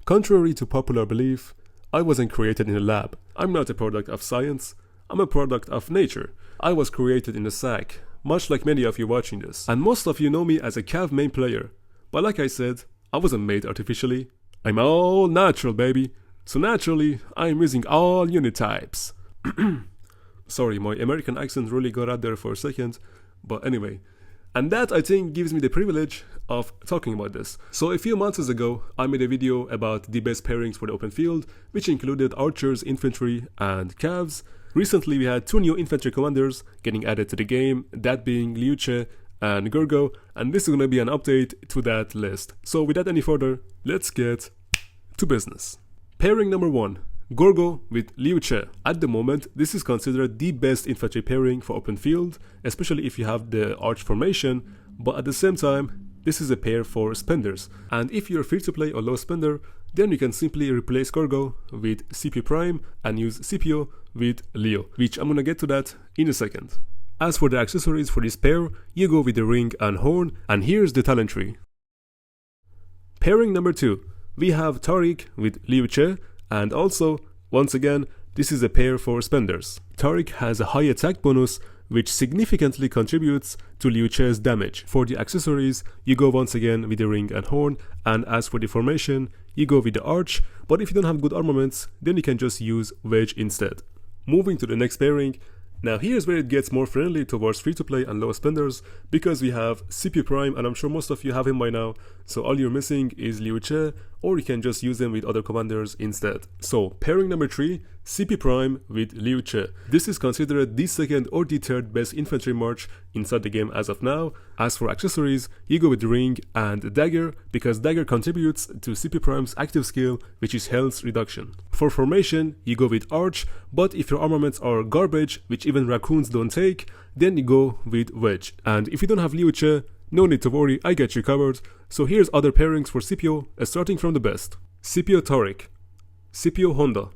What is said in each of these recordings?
Contrary to popular belief, I wasn't created in a lab. I'm not a product of science, I'm a product of nature. I was created in a sack, much like many of you watching this. And most of you know me as a Cav main player. But like I said, I wasn't made artificially. I'm all natural, baby. So naturally, I'm using all unit types. Sorry, my American accent really got out there for a second. But anyway. And that, I think, gives me the privilege of talking about this. So a few months ago, I made a video about the best pairings for the open field, which included archers, infantry, and cavs. Recently, we had 2 new infantry commanders getting added to the game, that being Liu Che and Gorgo, and this is going to be an update to that list. So without any further, let's get to business. Pairing number 1, Gorgo with Liu Che. At the moment, this is considered the best infantry pairing for open field, especially if you have the arch formation, but at the same time, this is a pair for spenders. And if you're free to play or low spender, then you can simply replace Gorgo with 𝒟𝒹𝒹𝓎 and use 𝒟𝒹𝒹𝓎 with Leo, which I'm gonna get to that in a second. As for the accessories for this pair, you go with the ring and horn, and here's the talent tree. Pairing number 2, we have 𝒟𝒃 with Liu Che, and also, once again, this is a pair for spenders. 𝒟𝒃 has a high attack bonus, which significantly contributes to Liu Che's damage. For the accessories, you go once again with the ring and horn, and as for the formation, you go with the arch, but if you don't have good armaments, then you can just use wedge instead. Moving to the next pairing. Now here's where it gets more friendly towards free-to-play and low spenders, because we have 𝒟𝒹𝒹𝓎, and I'm sure most of you have him by now, so all you're missing is Liu Che, or you can just use him with other commanders instead. So pairing number 3, 𝒟𝒹𝒹𝓎 with Liu Che. This is considered the second or the third best infantry march inside the game as of now. As for accessories, you go with ring and dagger, because dagger contributes to 𝒟𝒹𝒹𝓎's active skill, which is health reduction. For formation, you go with arch, but if your armaments are garbage, which even raccoons don't take, then you go with wedge. And if you don't have Liu Che, no need to worry, I got you covered. So here's other pairings for 𝒟𝒹𝒹𝓎, starting from the best. 𝒟𝒹𝒹𝓎 𝒟𝒃, 𝒟𝒹𝒹𝓎 𝐿𝓈,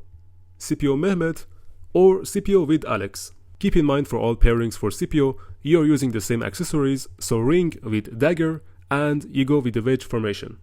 𝒟𝒹𝒹𝓎 𝑚ehmet, or 𝒟𝒹𝒹𝓎 with Alex. Keep in mind for all pairings for 𝒟𝒹𝒹𝓎, you are using the same accessories, so ring with dagger, and you go with the wedge formation.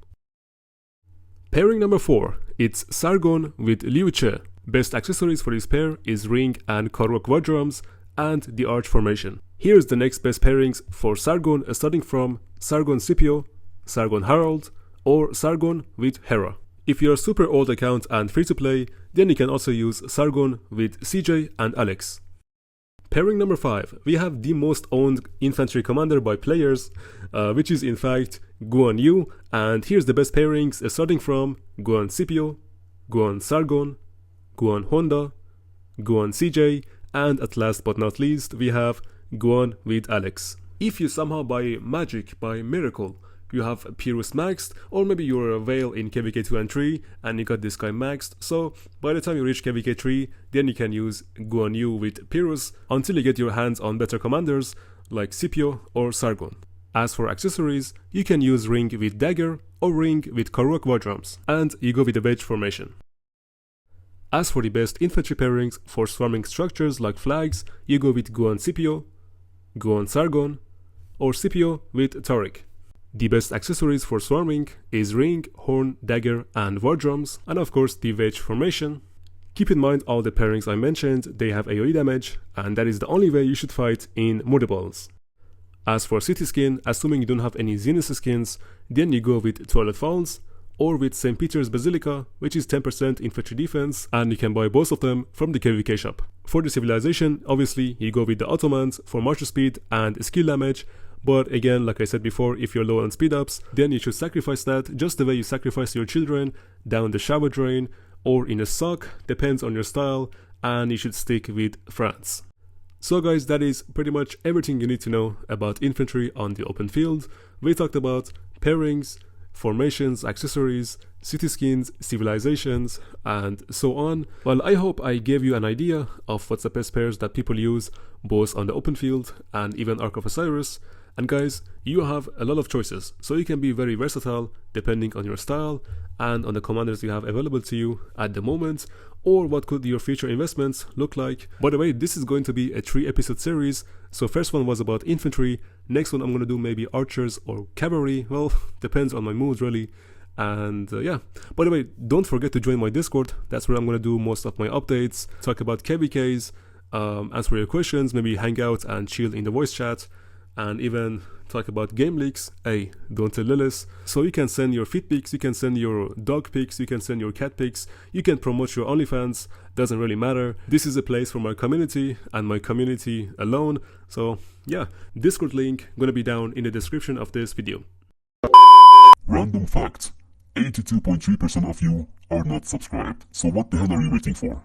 Pairing number 4, it's Sargon with Liu Che. Best accessories for this pair is ring and 𝒟𝒃 quadrants, and the arch formation. Here's the next best pairings for Sargon, starting from Sargon 𝒟𝒹𝒹𝓎, Sargon Harald, or Sargon with Hera. If you're a super old account and free to play, then you can also use Sargon with CJ and Alex. Pairing number 5, we have the most owned infantry commander by players, which is in fact Guan Yu, and here's the best pairings starting from Guan 𝒟𝒹𝒹𝓎, Guan Sargon, Guan Honda, Guan CJ, and at last but not least, we have Guan with Alex. If you somehow by magic, by miracle, you have Pyrrhus maxed, or maybe you're a whale in KVK 2 and 3 and you got this guy maxed, so by the time you reach KVK 3, then you can use Guan Yu with Pyrrhus until you get your hands on better commanders like 𝒟𝒹𝒹𝓎 or Sargon. As for accessories, you can use ring with dagger or ring with 𝒟𝒃 quadrants, and you go with the wedge formation. As for the best infantry pairings for swarming structures like flags, you go with Guan 𝒟𝒹𝒹𝓎, Guan Sargon, or 𝒟𝒹𝒹𝓎 with 𝒟𝒃. The best accessories for swarming is ring, horn, dagger, and war drums, and of course the wedge formation. Keep in mind all the pairings I mentioned, they have AoE damage, and that is the only way you should fight in Murderballs. As for city skin, assuming you don't have any Zenith skins, then you go with Toilet Falls, or with St. Peter's Basilica, which is 10% infantry defense, and you can buy both of them from the KVK shop. For the civilization, obviously you go with the Ottomans for march speed and skill damage, but again, like I said before, if you're low on speed ups, then you should sacrifice that just the way you sacrifice your children down the shower drain or in a sock, depends on your style, and you should stick with France. So guys, that is pretty much everything you need to know about infantry on the open field. We talked about pairings, formations, accessories, city skins, civilizations, and so on. Well, I hope I gave you an idea of what's the best pairs that people use both on the open field and even Ark of Osiris. And guys, you have a lot of choices, so you can be very versatile depending on your style and on the commanders you have available to you at the moment, or what could your future investments look like. By the way, this is going to be a 3-episode series, so first one was about infantry, next one I'm going to do maybe archers or cavalry, well, depends on my mood really, And yeah, by the way, don't forget to join my Discord. That's where I'm going to do most of my updates, talk about KVKs, answer your questions, maybe hang out and chill in the voice chat, and even talk about game leaks. Hey, don't tell Lilith. So you can send your feet pics, you can send your dog pics, you can send your cat pics, you can promote your OnlyFans, doesn't really matter. This is a place for my community and my community alone. So yeah, Discord link gonna be down in the description of this video. Random fact, 82.3% of you are not subscribed, so what the hell are you waiting for?